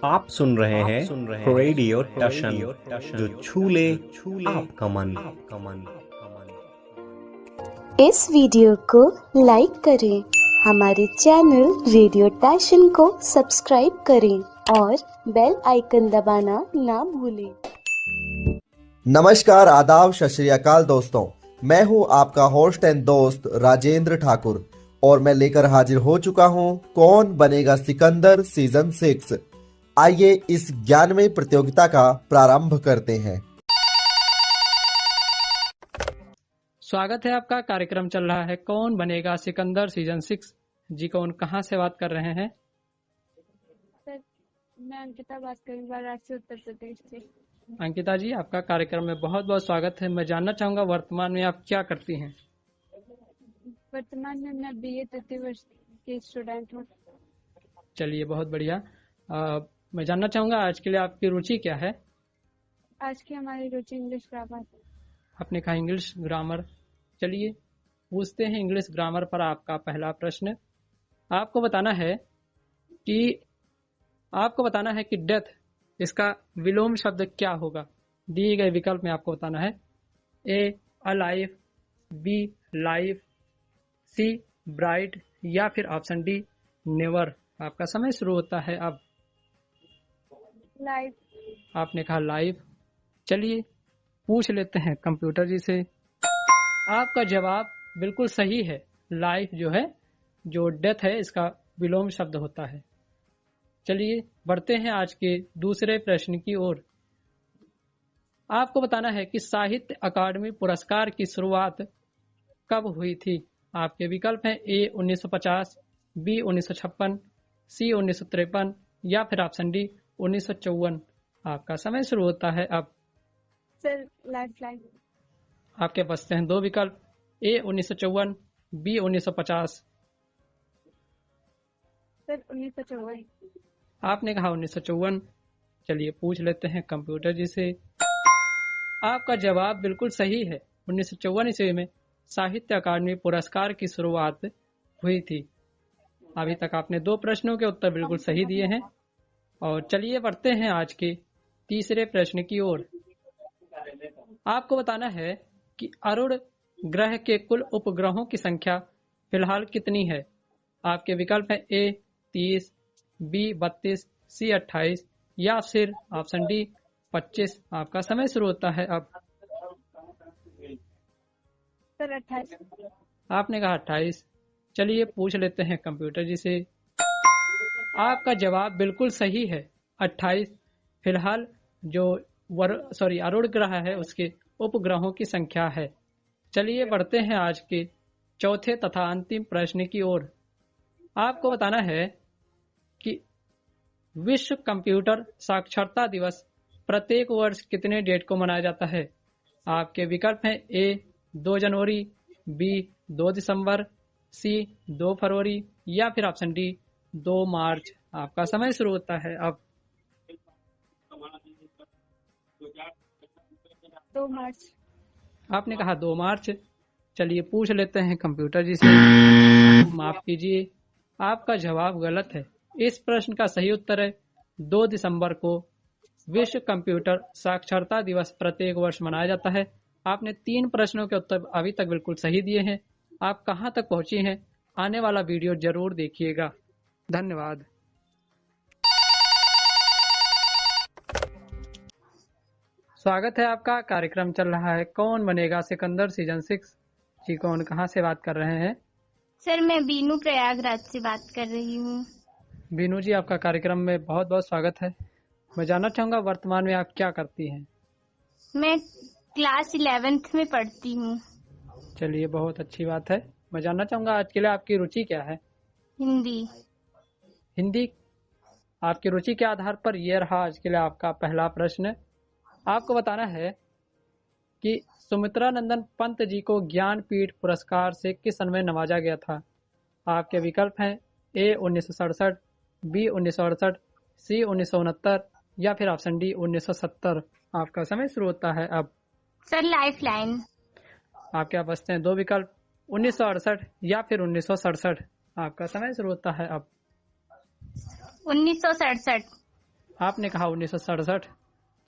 आप सुन रहे हैं रेडियो टशन, जो छू ले आपका मन। इस वीडियो को लाइक करें, हमारे चैनल रेडियो टशन को सब्सक्राइब करें और बेल आइकन दबाना ना भूलें। नमस्कार, आदाब, सत श्री अकाल दोस्तों। मैं हूं आपका होस्ट एंड दोस्त राजेंद्र ठाकुर और मैं लेकर हाजिर हो चुका हूं कौन बनेगा सिकंदर सीजन 6। आइए इस 11वीं प्रतियोगिता का प्रारंभ करते हैं। स्वागत है आपका। कार्यक्रम चल रहा है कौन बनेगा सिकंदर सीजन 6। जी कौन कहाँ से बात कर रहे हैं? सर, मैं अंकिता बात कर रही हूँ वाराणसी उत्तर प्रदेश से। अंकिता जी, आपका कार्यक्रम में बहुत बहुत स्वागत है। मैं जानना चाहूँगा वर्तमान में आप क्या करती हैं? वर्तमान में मैं बीए तृतीय वर्ष की स्टूडेंट हूँ। चलिए, बहुत बढ़िया। मैं जानना चाहूँगा आज के लिए आपकी रुचि क्या है? आज की हमारी रुचि इंग्लिश ग्रामर। आपने कहा इंग्लिश ग्रामर। चलिए पूछते हैं इंग्लिश ग्रामर पर आपका पहला प्रश्न। आपको बताना है कि डेथ, इसका विलोम शब्द क्या होगा? दिए गए विकल्प में आपको बताना है। ए अलाइव, बी लाइफ, सी ब्राइट या फिर ऑप्शन डी नेवर। आपका समय शुरू होता है अब। लाइफ। आपने कहा लाइफ। चलिए पूछ लेते हैं कंप्यूटर जी से। आपका जवाब बिल्कुल सही है। लाइफ जो है, जो डेथ है, इसका विलोम शब्द होता है। चलिए बढ़ते हैं आज के दूसरे प्रश्न की ओर। आपको बताना है कि साहित्य अकादमी पुरस्कार की शुरुआत कब हुई थी? आपके विकल्प हैं ए 1950, बी 1956, सी 1953 या फिर ऑप्शन डी 1954। आपका समय शुरू होता है अब। Sir, life line. आपके पास हैं दो विकल्प, ए 1954, बी 1950। सर, 1954। आपने कहा 1954। चलिए पूछ लेते हैं कंप्यूटर जी से। आपका जवाब बिल्कुल सही है। 1954 ईस्वी में साहित्य अकादमी पुरस्कार की शुरुआत हुई थी। अभी तक आपने दो प्रश्नों के उत्तर बिल्कुल सही दिए हैं। और चलिए बढ़ते हैं आज के तीसरे प्रश्न की ओर। आपको बताना है कि अरुण ग्रह के कुल उपग्रहों की संख्या फिलहाल कितनी है? आपके विकल्प है ए 30, बी 32, सी 28 या फिर ऑप्शन डी 25। आपका समय शुरू होता है अब। सर, 28। आपने कहा 28। चलिए पूछ लेते हैं कंप्यूटर जी से। आपका जवाब बिल्कुल सही है। 28 फिलहाल जो अरुण ग्रह है उसके उपग्रहों की संख्या है। चलिए बढ़ते हैं आज के चौथे तथा अंतिम प्रश्न की ओर। आपको बताना है कि विश्व कंप्यूटर साक्षरता दिवस प्रत्येक वर्ष कितने डेट को मनाया जाता है? आपके विकल्प हैं ए 2 जनवरी, बी 2 दिसंबर, सी 2 फरवरी या फिर ऑप्शन डी 2 मार्च। आपका समय शुरू होता है अब। 2 मार्च। आपने कहा 2 मार्च। चलिए पूछ लेते हैं कंप्यूटर जी से। माफ कीजिए, आपका जवाब गलत है। इस प्रश्न का सही उत्तर है 2 दिसंबर को विश्व कंप्यूटर साक्षरता दिवस प्रत्येक वर्ष मनाया जाता है। आपने 3 प्रश्नों के उत्तर अभी तक बिल्कुल सही दिए हैं। आप कहां तक पहुंची हैं? आने वाला वीडियो जरूर देखिएगा। धन्यवाद। स्वागत है आपका। कार्यक्रम चल रहा है कौन बनेगा सिकंदर सीजन 6। जी कौन कहां से बात कर रहे हैं? सर, मैं बीनू प्रयागराज से बात कर रही हूँ। बीनू जी, आपका कार्यक्रम में बहुत बहुत स्वागत है। मैं जानना चाहूंगा वर्तमान में आप क्या करती हैं? मैं क्लास 11th में पढ़ती हूँ। चलिए बहुत अच्छी बात है। मैं जानना चाहूंगा आज के लिए आपकी रुचि क्या है? हिंदी। हिंदी। आपकी रुचि के आधार पर यह रहा आज के लिए आपका पहला प्रश्न। आपको बताना है कि सुमित्रा नंदन पंत जी को ज्ञानपीठ पुरस्कार से किस सन में नवाजा गया था? आपके विकल्प हैं ए 1967, बी 1968, सी 1969 या फिर ऑप्शन डी 1970। आपका समय शुरू होता है अब। Sir, life line. आपके पास हैं दो विकल्प, 1968 या फिर 1967। आपका समय शुरू होता है अब। 1967। आपने कहा 1967।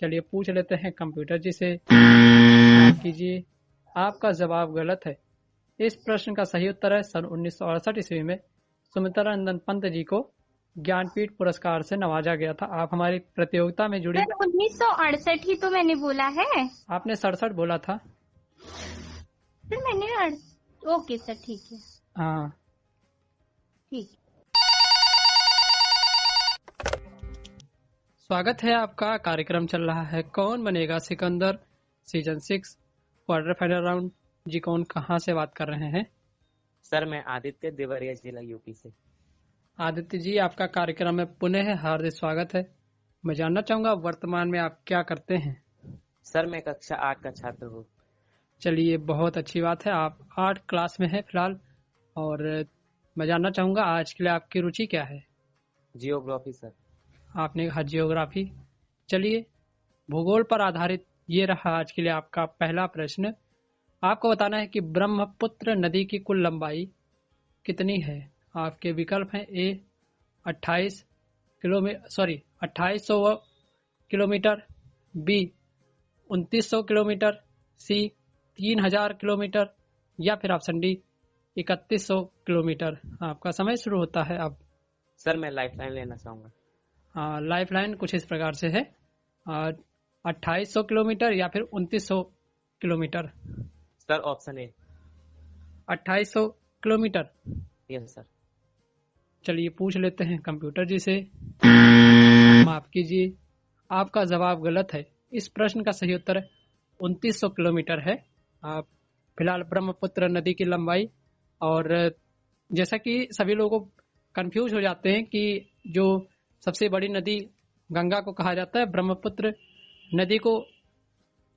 चलिए पूछ लेते हैं कंप्यूटर जी से। माफ कीजिए, आपका जवाब गलत है। इस प्रश्न का सही उत्तर है सन 1968 ईस्वी में सुमित्रा नंदन पंत जी को ज्ञानपीठ पुरस्कार से नवाजा गया था। आप हमारी प्रतियोगिता में जुड़ी। 1968 ही तो मैंने बोला है। आपने 67 बोला था। सर मैंने ओके सर, ठीक है। हाँ ठीक। स्वागत है आपका। कार्यक्रम चल रहा है कौन बनेगा Sikandar season 6 quarter final round. जी कौन कहाँ से बात कर रहे हैं? सर मैं आदित्य, देवरिया जिला यूपी से। आदित्य जी, आपका कार्यक्रम में पुनः हार्दिक स्वागत है। मैं जानना चाहूंगा वर्तमान में आप क्या करते हैं? सर मैं कक्षा 8 का छात्र हूँ। चलिए बहुत अच्छी बात है, आप 8 क्लास में हैं फिलहाल। और मैं जानना चाहूंगा आज के लिए आपकी रुचि क्या है? Geography sir. आपने कहा जियोग्राफी। चलिए भूगोल पर आधारित ये रहा आज के लिए आपका पहला प्रश्न। आपको बताना है कि ब्रह्मपुत्र नदी की कुल लंबाई कितनी है। आपके विकल्प हैं ए 2800 किलोमीटर, बी 2900 किलोमीटर, सी 3000 किलोमीटर या फिर ऑप्शन डी 3100 किलोमीटर। आपका समय शुरू होता है अब। सर मैं लाइफलाइन लेना चाहूंगा। लाइफलाइन कुछ इस प्रकार से है, 2800 किलोमीटर या फिर 2900 kilometre. Sir option A 2800 kilometre. Yes sir. चलिए पूछ लेते हैं कंप्यूटर जी से। माफ कीजिए, आपका जवाब गलत है। इस प्रश्न का सही उत्तर 2900 किलोमीटर है। आप फिलहाल ब्रह्मपुत्र नदी की लंबाई, और जैसा कि सभी लोग कंफ्यूज हो जाते हैं कि जो सबसे बड़ी नदी गंगा को कहा जाता है, ब्रह्मपुत्र नदी को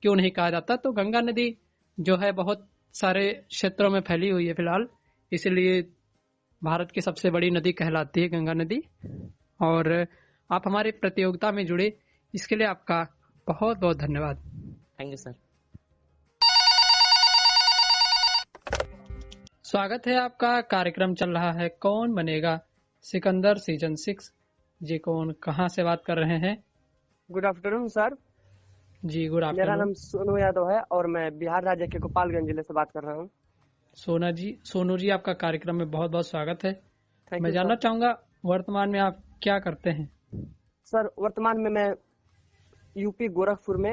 क्यों नहीं कहा जाता। तो गंगा नदी जो है बहुत सारे क्षेत्रों में फैली हुई है फिलहाल, इसलिए भारत की सबसे बड़ी नदी कहलाती है गंगा नदी। और आप हमारी प्रतियोगिता में जुड़े, इसके लिए आपका बहुत बहुत धन्यवाद। Thank you sir. स्वागत है आपका। कार्यक्रम चल रहा है कौन बनेगा सिकंदर सीजन 6। जी कौन कहाँ से बात कर रहे हैं? Good afternoon sir. जी गुड मेरा आफ्टरनून। नाम सोनू यादव है और मैं बिहार राज्य के गोपालगंज जिले से बात कर रहा हूँ। सोनू जी आपका कार्यक्रम में बहुत बहुत स्वागत है। थैंक मैं यू जानना सर। चाहूंगा वर्तमान में आप क्या करते हैं? सर वर्तमान में मैं यूपी गोरखपुर में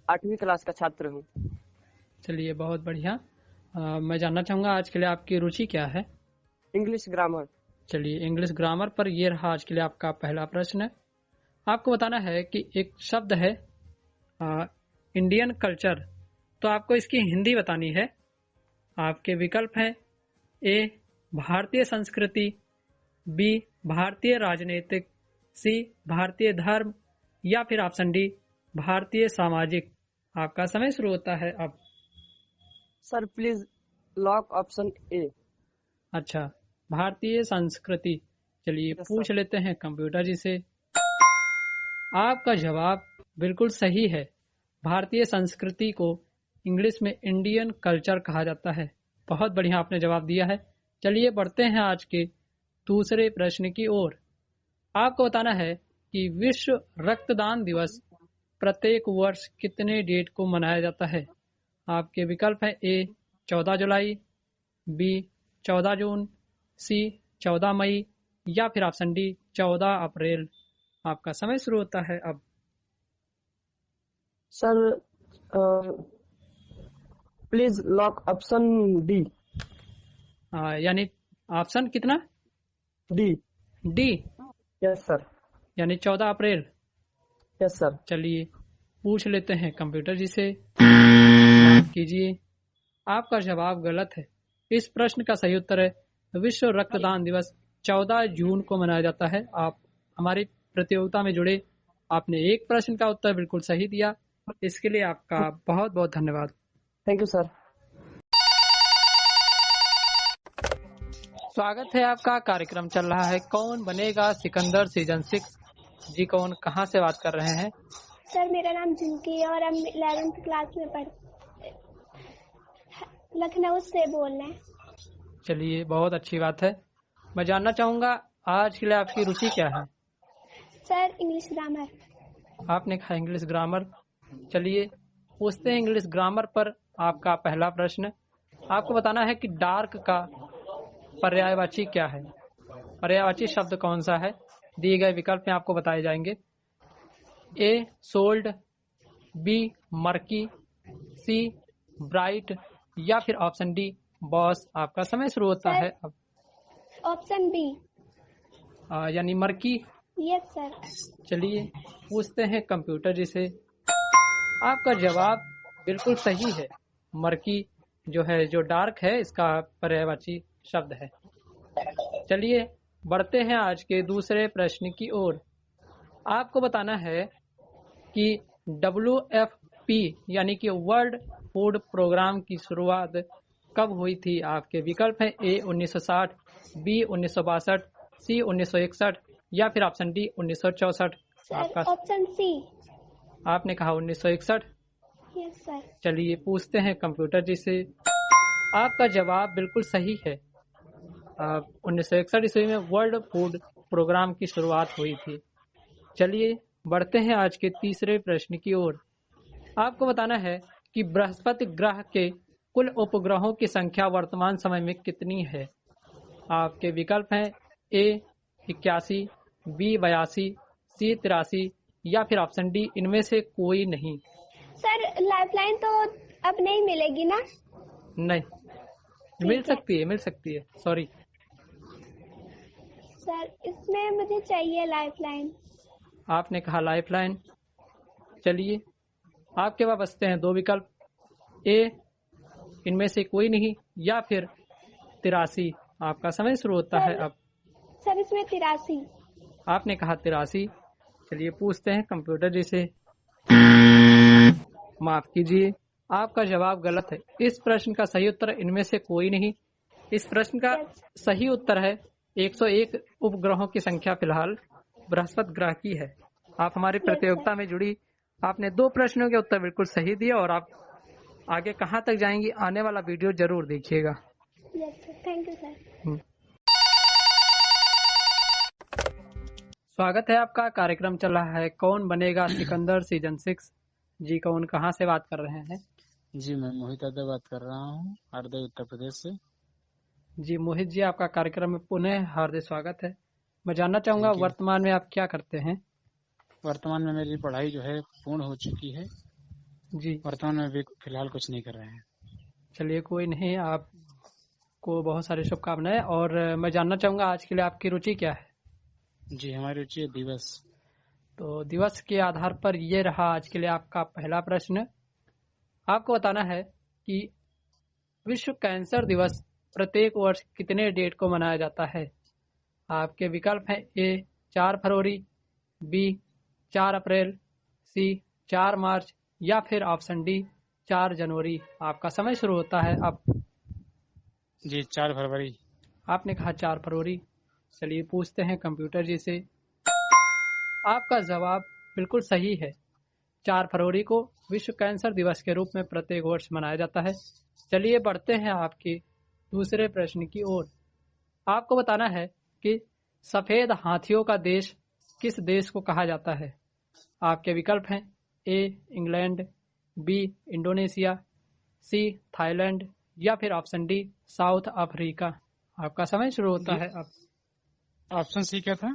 8वीं क्लास का छात्र हूँ। चलिए बहुत बढ़िया। मैं जानना चाहूंगा आज के लिए आपकी रुचि क्या है? English grammar. चलिए इंग्लिश ग्रामर पर ये रहा आज के लिए आपका पहला प्रश्न। आपको बताना है कि एक शब्द है इंडियन कल्चर, तो आपको इसकी हिंदी बतानी है। आपके विकल्प हैं ए भारतीय संस्कृति, बी भारतीय राजनीतिक, सी भारतीय धर्म या फिर ऑप्शन डी भारतीय सामाजिक। आपका समय शुरू होता है अब। Sir please lock option A. अच्छा, भारतीय संस्कृति। चलिए Yes, पूछ sir. लेते हैं कंप्यूटर जी से। आपका जवाब बिल्कुल सही है। भारतीय संस्कृति को इंग्लिश में इंडियन कल्चर कहा जाता है। बहुत बढ़िया आपने जवाब दिया है। चलिए बढ़ते हैं आज के दूसरे प्रश्न की ओर। आपको बताना है कि विश्व रक्तदान दिवस प्रत्येक वर्ष कितने डेट को मनाया जाता है। आपके विकल्प है ए 14 जुलाई, बी 14 जून, सी 14 मई या फिर ऑप्शन डी 14 अप्रैल। आपका समय शुरू होता है अब। Sir please lock option D. यानी ऑप्शन कितना? डी। D yes sir. यानी 14 अप्रैल। Yes sir. चलिए पूछ लेते हैं कंप्यूटर जी से। माफ कीजिए, आपका जवाब गलत है। इस प्रश्न का सही उत्तर है विश्व रक्तदान दिवस 14 जून को मनाया जाता है। आप हमारी प्रतियोगिता में जुड़े, आपने एक प्रश्न का उत्तर बिल्कुल सही दिया, इसके लिए आपका बहुत बहुत धन्यवाद। Thank you sir. स्वागत है आपका। कार्यक्रम चल रहा है कौन बनेगा सिकंदर सीजन 6। जी कौन कहाँ से बात कर रहे हैं? सर मेरा नाम झुमकी है और हम 11th क्लास में लखनऊ से बोल रहे हैं। चलिए बहुत अच्छी बात है। मैं जानना चाहूंगा आज के लिए आपकी रुचि क्या है? Sir English grammar. आपने कहा इंग्लिश ग्रामर। चलिए पूछते हैं इंग्लिश ग्रामर पर आपका पहला प्रश्न। आपको बताना है कि डार्क का पर्यायवाची क्या है। पर्यायवाची शब्द कौन सा है। दिए गए विकल्प में आपको बताए जाएंगे। A solid, B murky, C bright या फिर ऑप्शन डी बॉस। आपका समय शुरू होता है अब। ऑप्शन बी यानी मर्की। Yes sir. चलिए पूछते हैं कंप्यूटर जी से। आपका जवाब बिल्कुल सही है। मर्की जो है, जो डार्क है, इसका पर्यायवाची शब्द है। चलिए बढ़ते हैं आज के दूसरे प्रश्न की ओर। आपको बताना है कि WFP यानी कि वर्ल्ड फूड प्रोग्राम की शुरुआत कब हुई थी। आपके विकल्प है ए 1960, बी 1962, सी 1961 या फिर ऑप्शन डी 1964। आपका ऑप्शन सी। आपने कहा 1961। Yes sir. चलिए पूछते हैं कंप्यूटर जी से। आपका जवाब बिल्कुल सही है। 1961 ईस्वी में वर्ल्ड फूड प्रोग्राम की शुरुआत हुई थी। चलिए बढ़ते हैं आज के तीसरे प्रश्न की ओर। आपको बताना है कि बृहस्पति ग्रह के कुल उपग्रहों की संख्या वर्तमान समय में कितनी है। आपके विकल्प हैं ए 81, बी 82, सी 83 या फिर ऑप्शन डी इनमें से कोई नहीं। सर लाइफलाइन तो अब नहीं मिलेगी ना। नहीं, मिल सकती है सॉरी। सर इसमें मुझे चाहिए लाइफलाइन। आपने कहा लाइफलाइन। चलिए आपके पास बचते हैं दो विकल्प, ए इनमें से कोई नहीं या फिर 83। आपका समय शुरू होता है अब। सर इसमें 83। आपने कहा 83। चलिए पूछते हैं कंप्यूटर जी से। माफ कीजिए, आपका जवाब गलत है। इस प्रश्न का सही उत्तर इनमें से कोई नहीं। इस प्रश्न का सही उत्तर है 101 उपग्रहों की संख्या फिलहाल बृहस्पति ग्रह की है। आप हमारी प्रतियोगिता में जुड़ी, आपने 2 प्रश्नों के उत्तर बिल्कुल सही दिए और आप आगे कहां तक जाएंगी, आने वाला वीडियो जरूर देखिएगा। Thank you sir. स्वागत है आपका। कार्यक्रम चल रहा है कौन बनेगा सिकंदर सीजन 6। जी कौन कहां से बात कर रहे हैं। जी मैं मोहित यादव बात कर रहा हूँ, हरदोई उत्तर प्रदेश से। जी मोहित जी, आपका कार्यक्रम में पुनः हार्दिक स्वागत है। मैं जानना चाहूंगा वर्तमान में आप क्या करते हैं। वर्तमान में मेरी पढ़ाई जो है पूर्ण हो चुकी है जी। वर्तमान में भी फिलहाल कुछ नहीं कर रहे हैं। चलिए कोई नहीं, आपको बहुत सारी शुभकामनाएं। और मैं जानना चाहूंगा आज के लिए आपकी रुचि क्या है। जी हमारी रुचि है दिवस। तो दिवस के आधार पर ये रहा आज के लिए आपका पहला प्रश्न। आपको बताना है कि विश्व कैंसर दिवस प्रत्येक वर्ष कितने डेट को मनाया जाता है। आपके विकल्प हैं ए 4 फरवरी, बी 4 अप्रैल, सी 4 मार्च या फिर ऑप्शन डी 4 जनवरी। आपका समय शुरू होता है अब। जी 4 फरवरी। आपने कहा 4 फरवरी। चलिए पूछते हैं कंप्यूटर जी से। आपका जवाब बिल्कुल सही है। 4 फरवरी को विश्व कैंसर दिवस के रूप में प्रत्येक वर्ष मनाया जाता है। चलिए बढ़ते हैं आपके दूसरे प्रश्न की ओर। आपको बताना है कि सफेद हाथियों का देश किस देश को कहा जाता है। आपके विकल्प हैं A England, B Indonesia, C Thailand या फिर ऑप्शन डी साउथ अफ्रीका। आपका समय शुरू होता है अब। ऑप्शन सी क्या था।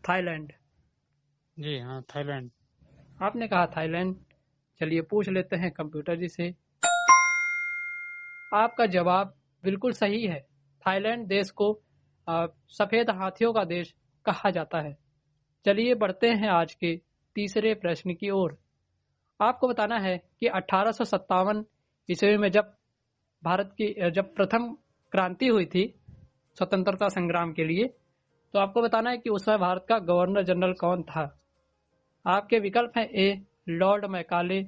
थाईलैंड। जी हाँ थाईलैंड। आपने कहा थाईलैंड। चलिए पूछ लेते हैं कंप्यूटर जी से। आपका जवाब बिल्कुल सही है। थाईलैंड देश को सफेद हाथियों का देश कहा जाता है। चलिए बढ़ते हैं आज के तीसरे प्रश्न की ओर। आपको बताना है कि 1857 ईस्वी में जब भारत की प्रथम क्रांति हुई थी स्वतंत्रता संग्राम के लिए, तो आपको बताना है कि उस समय भारत का गवर्नर जनरल कौन था। आपके विकल्प हैं A Lord Macaulay,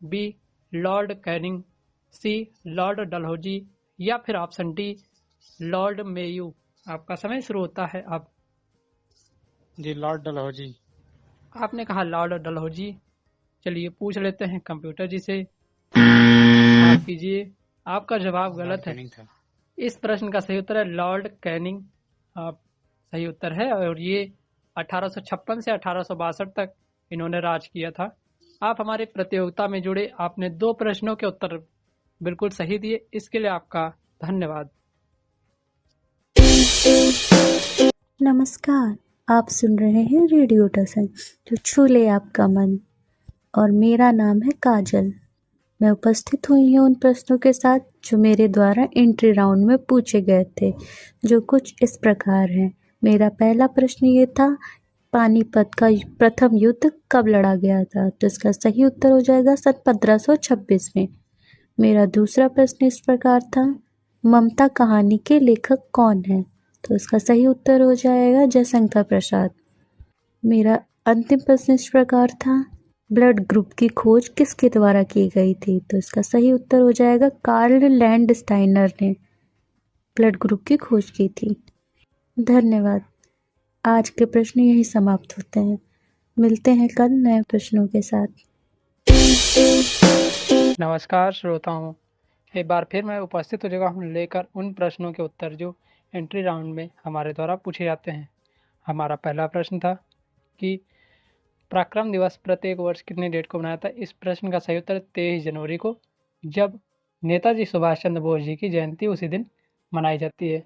B Lord Canning, C Lord Dalhousie या फिर ऑप्शन डी लॉर्ड मेयू। आपका समय शुरू होता है अब। जी लॉर्ड डलहौजी। आपने कहा लॉर्ड डलहौजी। चलिए पूछ लेते हैं कंप्यूटर जी से। आप कीजिए। आपका जवाब गलत है। इस प्रश्न का सही उत्तर है लॉर्ड कैनिंग। आप सही उत्तर है और ये 1856 से 1862 तक इन्होंने राज किया था। आप हमारी प्रतियोगिता में जुड़े, आपने 2 प्रश्नों के उत्तर बिल्कुल सही दिए, इसके लिए आपका धन्यवाद। नमस्कार, आप सुन रहे हैं रेडियो टशन जो छू ले आपका मन, और मेरा नाम है काजल। मैं उपस्थित हुई हूँ उन प्रश्नों के साथ जो मेरे द्वारा एंट्री राउंड में पूछे गए थे, जो कुछ इस प्रकार हैं। मेरा पहला प्रश्न ये था, पानीपत का प्रथम युद्ध कब लड़ा गया था? तो इसका सही उत्तर हो जाएगा सन 1526 में। मेरा दूसरा प्रश्न इस प्रकार था, ममता कहानी के लेखक कौन है? तो इसका सही उत्तर हो जाएगा जयशंकर प्रसाद। मेरा अंतिम प्रश्न इस प्रकार था, ब्लड ग्रुप की खोज किसके द्वारा की गई थी? तो इसका सही उत्तर हो जाएगा कार्ल लैंडस्टाइनर ने ब्लड ग्रुप की खोज की थी। धन्यवाद। आज के प्रश्न यही समाप्त होते हैं। मिलते हैं कल नए प्रश्नों के साथ। नमस्कार श्रोताओं, एक बार फिर मैं उपस्थित हो चुका हूँ लेकर उन प्रश्नों के उत्तर जो एंट्री राउंड में हमारे द्वारा पूछे जाते हैं। हमारा पहला प्रश्न था कि पराक्रम दिवस प्रत्येक वर्ष कितनी डेट को मनाया था? इस प्रश्न का सही उत्तर 23 जनवरी को, जब नेताजी सुभाष चंद्र बोस जी की जयंती उसी दिन मनाई जाती है।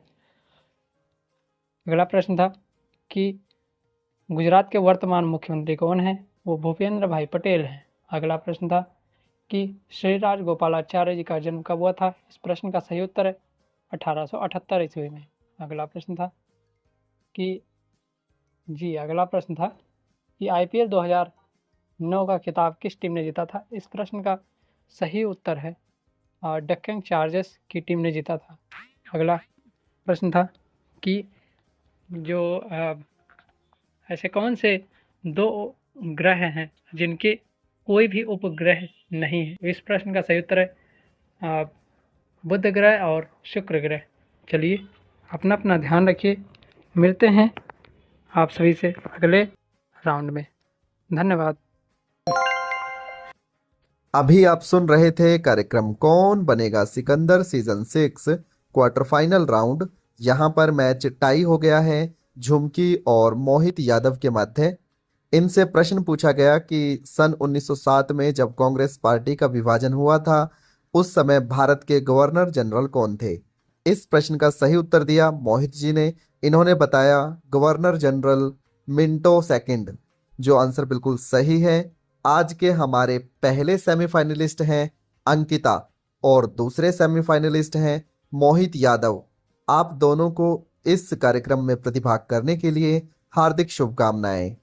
अगला प्रश्न था कि गुजरात के वर्तमान मुख्यमंत्री कौन हैं? वो भूपेंद्र भाई पटेल हैं। अगला प्रश्न था कि श्री राजगोपालाचार्य जी का जन्म कब हुआ था? इस प्रश्न का सही उत्तर है 1878 ईस्वी में। अगला प्रश्न था कि IPL 2009 का खिताब किस टीम ने जीता था? इस प्रश्न का सही उत्तर है डेक्कन चार्जर्स की टीम ने जीता था। अगला प्रश्न था कि जो ऐसे कौन से 2 ग्रह हैं जिनके कोई भी उपग्रह नहीं है? इस प्रश्न का सही उत्तर है बुध ग्रह और शुक्र ग्रह। चलिए, अपना अपना ध्यान रखिए। मिलते हैं आप सभी से अगले राउंड में। धन्यवाद। अभी आप सुन रहे थे कार्यक्रम कौन बनेगा Sikandar season 6 quarter final round. यहाँ पर मैच टाई हो गया है झुमकी और मोहित यादव के मध्य। इनसे प्रश्न पूछा गया कि सन 1907 में जब कांग्रेस पार्टी का विभाजन हुआ था, उस समय भारत के गवर्नर जनरल कौन थे? इस प्रश्न का सही उत्तर दिया मोहित जी ने। इन्होंने बताया गवर्नर जनरल मिंटो सेकंड, जो आंसर बिल्कुल सही है। आज के हमारे पहले सेमीफाइनलिस्ट हैं अंकिता और दूसरे सेमीफाइनलिस्ट हैं मोहित यादव। आप दोनों को इस कार्यक्रम में प्रतिभाग करने के लिए हार्दिक शुभकामनाएं।